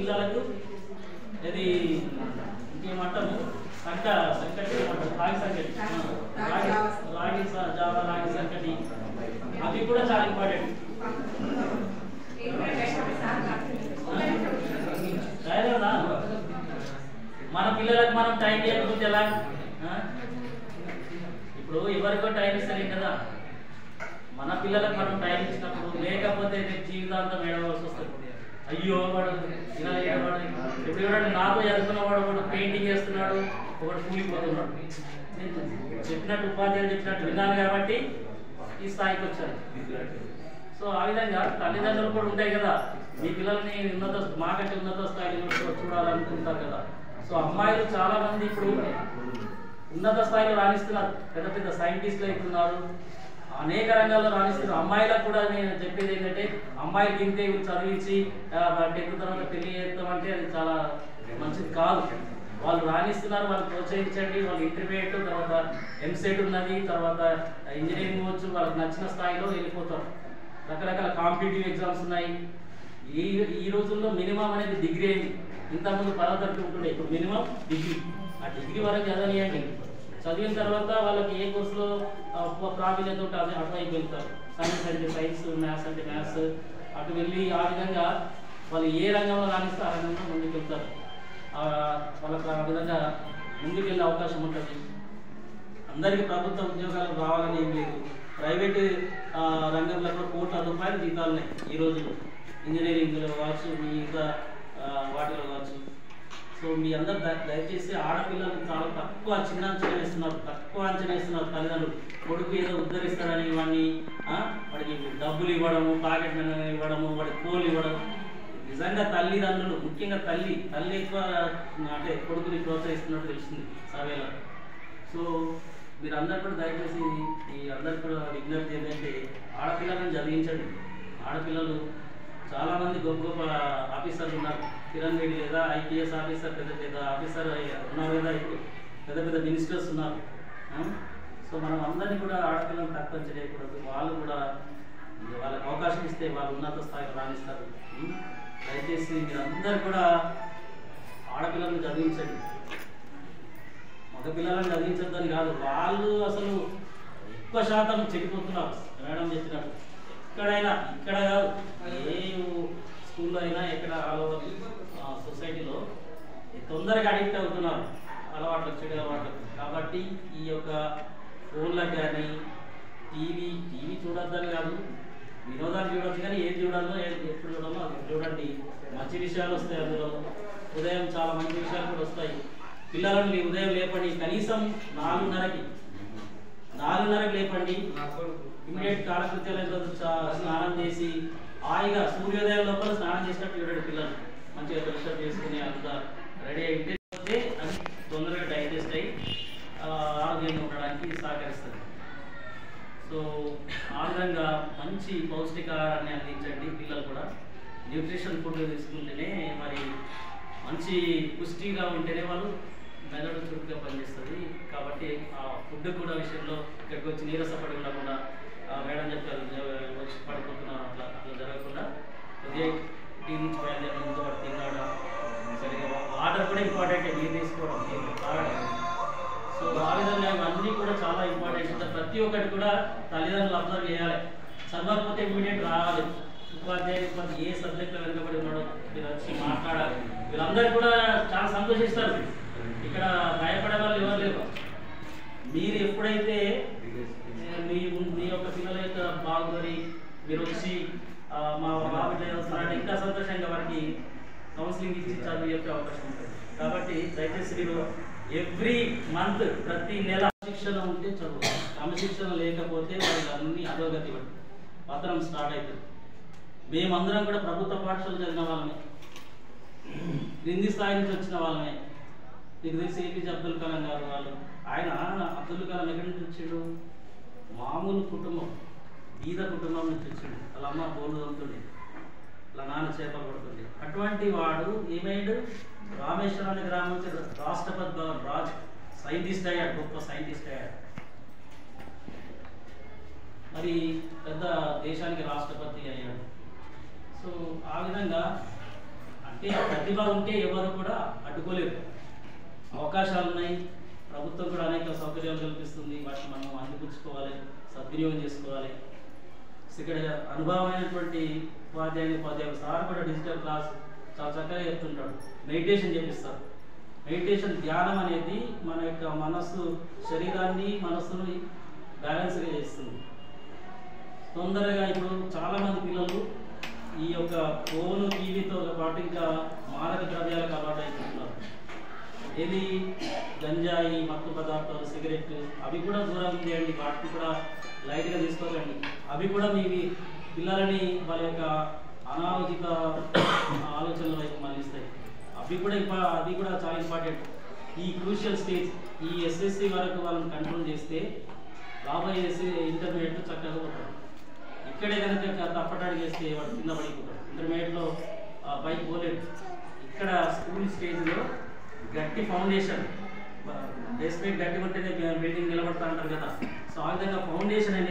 పిల్లలకు ఇది ఇంకేమంటాము సంకటి రాగి సంకటి జావా రాగి సంకటి అవి కూడా చాలా ఇంపార్టెంట్. మన పిల్లలకు మనం టైం చేయకపోతే ఎలా? ఇప్పుడు ఎవరికో టైం ఇస్తారు కదా, మన పిల్లలకు మనం టైం ఇచ్చినప్పుడు లేకపోతే జీవితాంతం ఏడవలసి వస్తుంది. అయ్యో వాడు ఇలా వాడు ఇప్పుడు చూడండి, నాతో చదువుకున్నవాడు ఒకడు పెయింటింగ్ చేస్తున్నాడు, ఒకడు కూలిపోతున్నాడు. చెప్పినట్టు ఉపాధ్యాయులు చెప్పినట్టు విన్నాను కాబట్టి ఈ స్థాయికి వచ్చాను. సో ఆ విధంగా తల్లిదండ్రులు కూడా ఉంటాయి కదా, మీ పిల్లల్ని మాకంటే ఉన్నత స్థాయిలో చూడాలనుకుంటారు కదా. సో అమ్మాయిలు చాలా మంది ఇప్పుడు ఉన్నత స్థాయిలో రాణిస్తున్నారు, పెద్ద పెద్ద సైంటిస్టులు అవుతున్నారు, అనేక రంగాల్లో రాణిస్తున్నారు. అమ్మాయిలకు కూడా నేను చెప్పేది ఏంటంటే, అమ్మాయిలు దింతే చదివించి 10th తర్వాత పెళ్లి చేస్తామంటే అది చాలా మంచిది కాదు. వాళ్ళు రాణిస్తున్నారు, వాళ్ళు ప్రోత్సహించండి. వాళ్ళు ఇంటర్మీడియట్ తర్వాత ఎంసెట్ ఉన్నది, తర్వాత ఇంజనీరింగ్ అవ్వచ్చు, వాళ్ళకి నచ్చిన స్థాయిలో వెళ్ళిపోతారు. రకరకాల కాంపిటేటివ్ ఎగ్జామ్స్ ఉన్నాయి. ఈ రోజుల్లో మినిమం అనేది డిగ్రీ అయింది. ఇంతకుముందు 10వ తరగతి ఉంటుండే, ఇప్పుడు మినిమం డిగ్రీ. ఆ డిగ్రీ వరకు చదవనియండి. చదివిన తర్వాత వాళ్ళకి ఏ కోర్సులో ప్రావీణ్యత ఉంటే అటువైపు వెళ్తారు. సైన్స్ అంటే సైన్స్, మ్యాథ్స్ అంటే మ్యాథ్స్, అటు వెళ్ళి ఆ విధంగా వాళ్ళు ఏ రంగంలో రాణిస్తే ఆ రంగంలో ముందుకు వెళ్తారు. వాళ్ళకి ఆ విధంగా ముందుకు వెళ్ళే అవకాశం ఉంటుంది. అందరికీ ప్రభుత్వ ఉద్యోగాలు రావాలని ఏం లేదు. ప్రైవేటు రంగంలో కూడా కోట్ల రూపాయల జీతాలు ఉన్నాయి ఈ రోజుల్లో. ఇంజనీరింగ్లో కావచ్చు, మిగతా వాటిలో కావచ్చు. సో మీ అందరు దయచేసి ఆడపిల్లలకు చాలా తక్కువ అంచనా వేస్తున్నారు తల్లిదండ్రులు. కొడుకు ఏదో ఉద్ధరిస్తారని వాడికి డబ్బులు ఇవ్వడము, పాకెట్ మనీ ఇవ్వడము, వాడికి కోళ్ళు ఇవ్వడం. నిజంగా తల్లిదండ్రులు, ముఖ్యంగా తల్లి ఎక్కువ అంటే కొడుకుని ప్రోత్సహిస్తున్నట్టు తెలిసింది సర్వేలో. సో మీరందరూ కూడా దయచేసి ఈ అందరు కూడా విజ్ఞప్తి ఏంటంటే, ఆడపిల్లలను చదివించండి. ఆడపిల్లలు చాలామంది గొప్ప గొప్ప ఆఫీసర్లు ఉన్నారు. కిరణ్ రెడ్డి లేదా ఐపీఎస్ ఆఫీసర్, పెద్ద పెద్ద ఆఫీసర్ ఉన్నారు కదా, ఇప్పుడు పెద్ద పెద్ద మినిస్టర్స్ ఉన్నారు. సో మనం అందరినీ కూడా ఆడపిల్లలను తక్కువ చేయకూడదు. వాళ్ళు కూడా వాళ్ళకి అవకాశం ఇస్తే వాళ్ళు ఉన్నత స్థాయిలో రాణిస్తారు. దయచేసి మీరందరూ కూడా ఆడపిల్లలను చదివించండి. మగపిల్లలను చదివించద్దని కాదు, వాళ్ళు అసలు ఎక్కువ శాతం చెడిపోతున్నారు. మేడం చెప్పినట్టు ఎక్కడైనా, ఇక్కడ కాదు ఏ స్కూల్లో అయినా, ఎక్కడ ఆల్ ఓవర్ సొసైటీలో తొందరగా అడిక్ట్ అవుతున్నారు అలవాట్లకు, చెడు అలవాట్లకు. కాబట్టి ఈ యొక్క ఫోన్లకు కానీ టీవీ చూడొద్దని కాదు, వినోదాలు చూడొచ్చు, కానీ ఏది చూడాలో ఎప్పుడు చూడాలో అది చూడండి. మంచి విషయాలు వస్తాయి అందులో. ఉదయం చాలా మంచి విషయాలు కూడా వస్తాయి. పిల్లలను ఉదయం లేపండి, కనీసం 4:30కి లేపండి. ఇమీడియట్ కాలకృత్యాలతో స్నానం చేసి హాయిగా సూర్యోదయం లోపల స్నానం చేసినట్టు చూడండి. పిల్లలు మంచిగా బ్రష్ చేసుకుని అంతా రెడీ అయితే అది తొందరగా డైజెస్ట్ అయ్యి ఆరోగ్యంగా ఉండడానికి సహకరిస్తుంది. సో ఆ విధంగా మంచి పౌష్టికాహారాన్ని అందించండి. పిల్లలు కూడా న్యూట్రిషన్ ఫుడ్ తీసుకుంటేనే, మరి మంచి పుష్టిగా ఉంటేనే వాళ్ళు మెదడు చురుకుగా పనిచేస్తుంది. కాబట్టి ఆ ఫుడ్ కూడా విషయంలో ఇక్కడికి వచ్చి నీరసపడి ఉండకుండా, మేడం చెప్పారు వచ్చి పడిపోతున్నారు, అట్లా జరగకుండా ఉదయం టీ నుంచి బయలుదేరిన ముందు వాడు తినడం, సరిగా వాటర్ కూడా ఇంపార్టెంట్, నీరు తీసుకోవడం, నీళ్ళు తాగడం. సో ఆ విధంగా ఇవన్నీ కూడా చాలా ఇంపార్టెంట్. ప్రతి ఒక్కటి కూడా తల్లిదండ్రులు అబ్జర్వ్ చేయాలి. చదవకపోతే ఇమీడియట్ రావాలి. ఉపాధ్యాయులు ఏ సబ్జెక్ట్లో వెనుకబడి ఉన్నాడో మీరు వచ్చి మాట్లాడాలి. వీళ్ళందరూ కూడా చాలా సంతోషిస్తారు. ఇక్కడ భయపడే వాళ్ళు ఎవరు లేరు. మీరు ఎప్పుడైతే మీ యొక్క పిల్లల యొక్క బాగుని మీరు వచ్చి మా బాబు వస్తున్నారంటే ఇంకా సంతోషంగా వారికి కౌన్సిలింగ్ ఇచ్చి చదువు చెప్పే అవకాశం ఉంటుంది. కాబట్టి దయచేసి మీరు ఎవ్రీ మంత్, ప్రతి నెల శిక్షణ ఉంటే చదువు, క్రమశిక్షణ లేకపోతే వాళ్ళకి అన్ని అధోగతి పత్రం స్టార్ట్ అవుతుంది. మేమందరం కూడా ప్రభుత్వ పాఠశాల చదివిన వాళ్ళమే, క్రింది స్థాయి నుంచి వచ్చిన వాళ్ళమే. మీకు తెలిసి ఏపీజే అబ్దుల్ కలాం గారు వాళ్ళు, ఆయన అబ్దుల్ కలాం ఎక్కడి నుంచి వచ్చాడు? మామూలు కుటుంబం, బీద కుటుంబం నుంచి వచ్చాడు. వాళ్ళ అమ్మ బోర్డు తోలుతుండే, వాళ్ళ నాన్న చేపలు పడుతుండే. అటువంటి వాడు ఏమైండు? రామేశ్వరం అనే గ్రామం నుంచి రాష్ట్రపతి భవన్ సైంటిస్ట్ అయ్యాడు, గొప్ప సైంటిస్ట్ అయ్యాడు. మరి పెద్ద దేశానికి రాష్ట్రపతి అయ్యాడు. సో ఆ విధంగా ఆ ప్రతిభ ఉంటే ఎవరు కూడా అడ్డుకోలేరు. అవకాశాలు ఉన్నాయి, ప్రభుత్వం కూడా అనేక సౌకర్యాలు కల్పిస్తుంది, వాటిని మనం అందిపుచ్చుకోవాలి, సద్వినియోగం చేసుకోవాలి. ఇక్కడ అనుభవమైనటువంటి ఉపాధ్యాయులు సార్ కూడా డిజిటల్ క్లాస్ చాలా చక్కగా చెప్తుంటాడు. మెడిటేషన్ చేపిస్తారు. మెడిటేషన్ ధ్యానం అనేది మన యొక్క మనస్సు, శరీరాన్ని మనస్సును బ్యాలెన్స్గా చేస్తుంది. తొందరగా ఇప్పుడు చాలామంది పిల్లలు ఈ యొక్క ఫోను టీవీతో పాటు ఇంకా మాదక ద్రవ్యాలకు అలవాటు అయిపోతున్నారు. ఏది గంజాయి, మత్తు పదార్థాలు, సిగరెట్, అవి కూడా దూరం చేయండి, వాటిని కూడా లైట్గా తీసుకోకండి. అవి కూడా మీ పిల్లలని వాళ్ళ యొక్క అనాలోచిత ఆలోచనల వైపు మళ్ళిస్తాయి. అవి కూడా చాలా ఇంపార్టెంట్. ఈ క్రూషియల్ స్టేజ్, ఈ ఎస్ఎస్సి వరకు వాళ్ళని కంట్రోల్ చేస్తే రాబోయే ఇంటర్మీడియట్లో చక్కగా పోతారు. ఇక్కడే కనుక తప్పటాడు చేస్తే వాడు కింద పడిపోతాడు. ఇంటర్మీడియట్లో పైకి పోలేడు. ఇక్కడ స్కూల్ స్టేజ్లో గట్టి ఫౌండేషన్, బేస్మెంట్ గట్టి ఉంటేనే బిల్డింగ్ నిలబడతా అంటారు కదా. సో ఆ విధంగా ఫౌండేషన్ అనేది